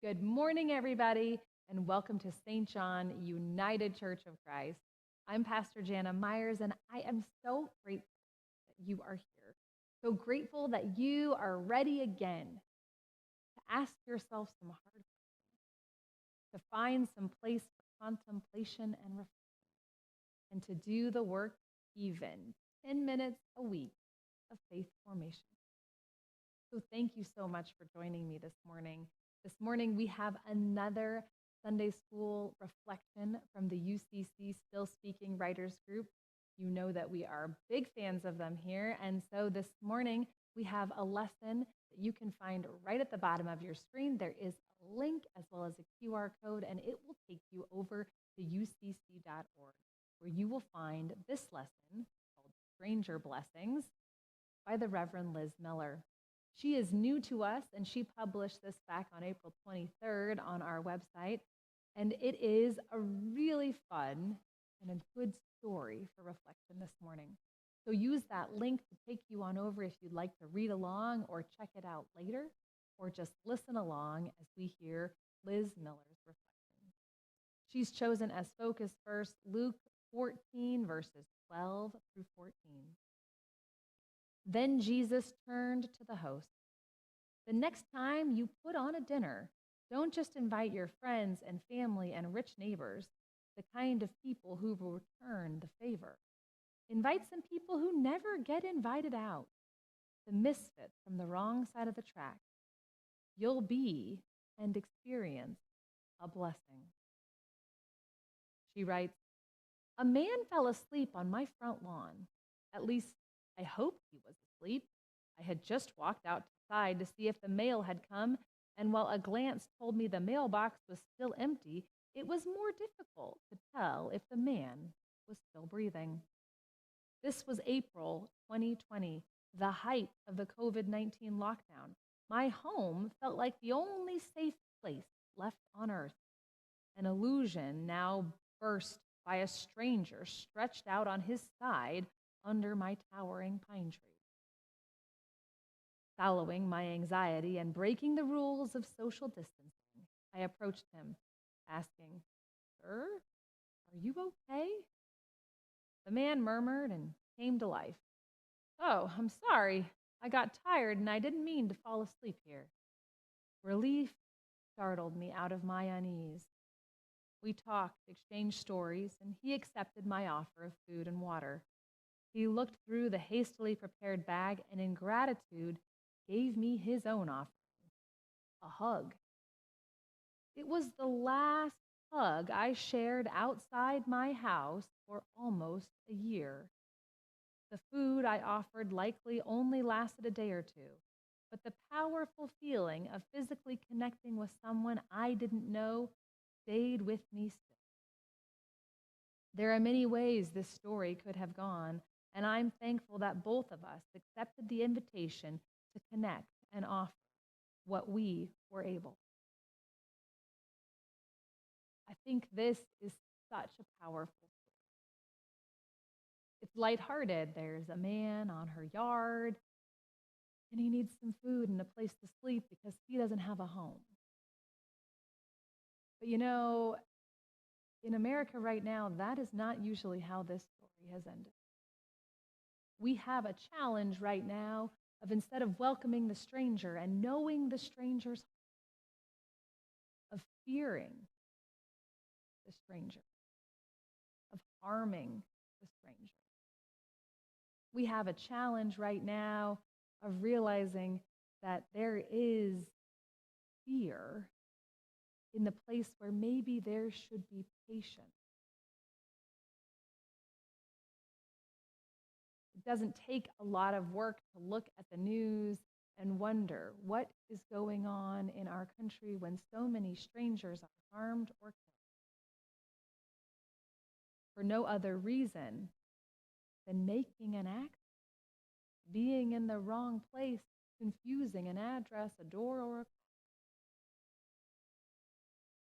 Good morning, everybody, and welcome to St. John United Church of Christ. I'm Pastor Jana Myers, and I am so grateful that you are here. So grateful that you are ready again to ask yourself some hard questions, to find some place for contemplation and reflection, and to do the work even 10 minutes a week of faith formation. So thank you so much for joining me this morning. This morning, we have another Sunday school reflection from the UCC Still Speaking Writers Group. You know that we are big fans of them here. And so this morning, we have a lesson that you can find right at the bottom of your screen. There is a link as well as a QR code, and it will take you over to ucc.org, where you will find this lesson called Stranger Blessings by the Reverend Liz Miller. She is new to us, and she published this back on April 23rd on our website, and it is a really fun and a good story for reflection this morning. So use that link to take you on over if you'd like to read along or check it out later, or just listen along as we hear Liz Miller's reflection. She's chosen as focus verse Luke 14, verses 12 through 14. Then Jesus turned to the host. The next time you put on a dinner, don't just invite your friends and family and rich neighbors, the kind of people who will return the favor. Invite some people who never get invited out, the misfits from the wrong side of the track. You'll be and experience a blessing. She writes, a man fell asleep on my front lawn. At least I hoped he was asleep. I had just walked outside to see if the mail had come, and while a glance told me the mailbox was still empty, it was more difficult to tell if the man was still breathing. This was April 2020, the height of the COVID-19 lockdown. My home felt like the only safe place left on earth. An illusion now burst by a stranger stretched out on his side under my towering pine tree. Following my anxiety and breaking the rules of social distancing, I approached him, asking, "Sir, are you okay?" The man murmured and came to life. "Oh, I'm sorry. I got tired and I didn't mean to fall asleep here." Relief startled me out of my unease. We talked, exchanged stories, and he accepted my offer of food and water. He looked through the hastily prepared bag and in gratitude gave me his own offering, a hug. It was the last hug I shared outside my house for almost a year. The food I offered likely only lasted a day or two, but the powerful feeling of physically connecting with someone I didn't know stayed with me still. There are many ways this story could have gone, and I'm thankful that both of us accepted the invitation to connect and offer what we were able. I think this is such a powerful story. It's lighthearted. There's a man on her yard, and he needs some food and a place to sleep because he doesn't have a home. But you know, in America right now, that is not usually how this story has ended. We have a challenge right now of, instead of welcoming the stranger and knowing the stranger's heart, of fearing the stranger, of harming the stranger. We have a challenge right now of realizing that there is fear in the place where maybe there should be patience. It doesn't take a lot of work to look at the news and wonder what is going on in our country when so many strangers are harmed or killed for no other reason than making an accident, being in the wrong place, confusing an address, a door, or a car.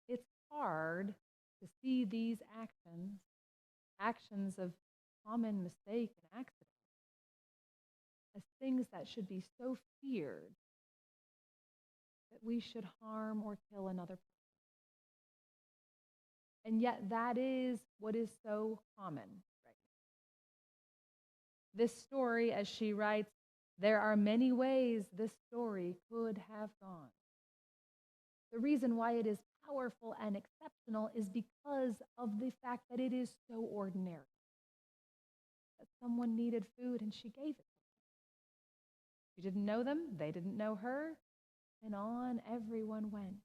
It's hard to see these actions of common mistake and accident, as things that should be so feared that we should harm or kill another person. And yet that is what is so common right now. This story, as she writes, there are many ways this story could have gone. The reason why it is powerful and exceptional is because of the fact that it is so ordinary. That someone needed food and she gave it to them. She didn't know them, they didn't know her, and on everyone went.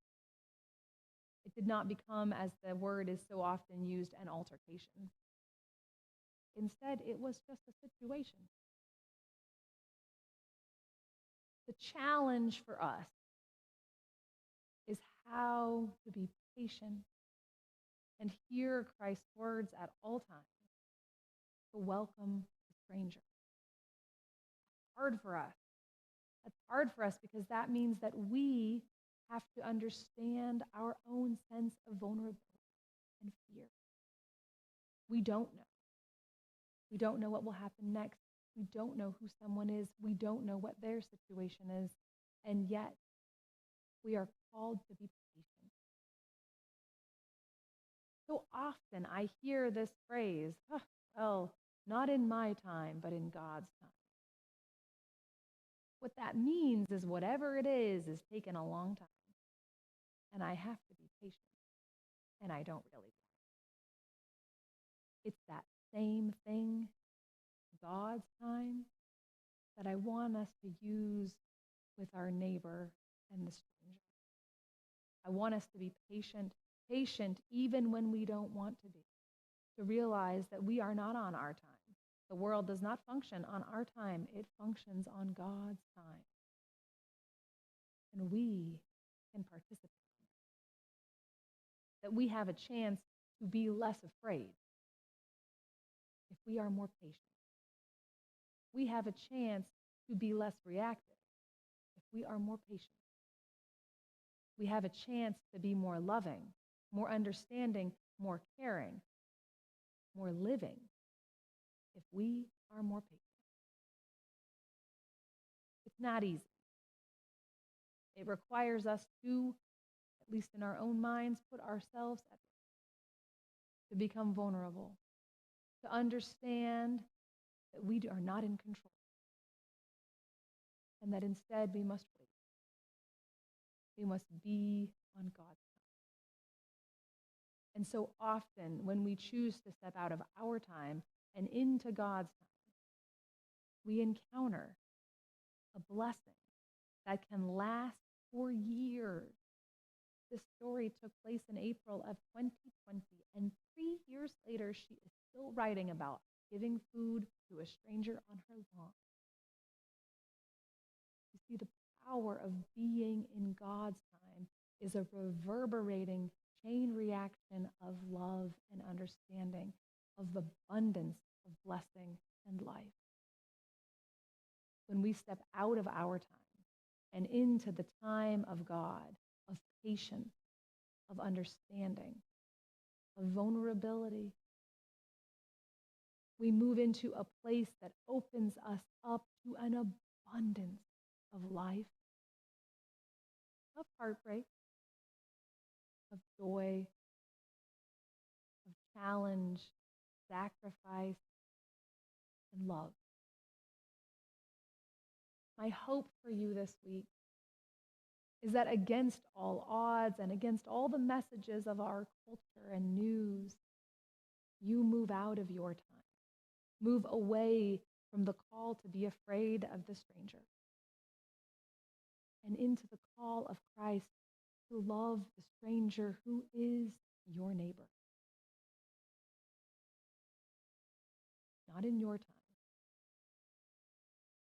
It did not become, as the word is so often used, an altercation. Instead, it was just a situation. The challenge for us is how to be patient and hear Christ's words at all times, to welcome the stranger. It's hard for us. It's hard for us because that means that we have to understand our own sense of vulnerability and fear. We don't know. We don't know what will happen next. We don't know who someone is. We don't know what their situation is. And yet, we are called to be patient. So often I hear this phrase, oh, well, not in my time, but in God's time. What that means is whatever it is taken a long time. And I have to be patient. And I don't really. It's that same thing, God's time, that I want us to use with our neighbor and the stranger. I want us to be patient even when we don't want to be, to realize that we are not on our time. The world does not function on our time. It functions on God's time. And we can participate. That we have a chance to be less afraid if we are more patient. We have a chance to be less reactive if we are more patient. We have a chance to be more loving, more understanding, more caring, more living if we are more patient. It's not easy. It requires us to, at least in our own minds, put ourselves at risk, to become vulnerable, to understand that we are not in control, and that instead we must wait. We must be on God's time. And so often, when we choose to step out of our time and into God's time, we encounter a blessing that can last for years. This story took place in April of 2020, and 3 years later, she is still writing about giving food to a stranger on her lawn. You see, the power of being in God's time is a reverberating chain reaction of love and understanding, of abundance of blessing and life. When we step out of our time and into the time of God, of patience, of understanding, of vulnerability, we move into a place that opens us up to an abundance of life, of heartbreak, of joy, of challenge, sacrifice, and love. My hope for you this week is that against all odds and against all the messages of our culture and news, you move out of your time. Move away from the call to be afraid of the stranger and into the call of Christ to love the stranger who is your neighbor. Not in your time,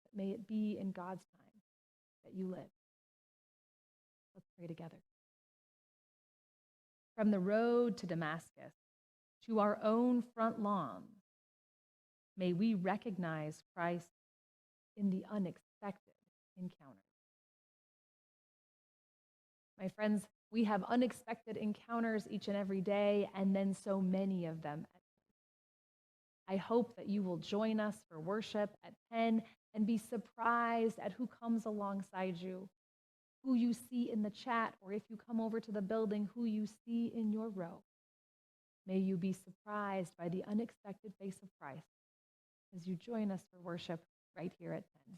but may it be in God's time that you live. Let's pray together. From the road to Damascus, to our own front lawn, may we recognize Christ in the unexpected encounters. My friends, we have unexpected encounters each and every day, and then so many of them at church. I hope that you will join us for worship at 10 and be surprised at who comes alongside you, who you see in the chat, or if you come over to the building, who you see in your row. May you be surprised by the unexpected face of Christ as you join us for worship right here at 10.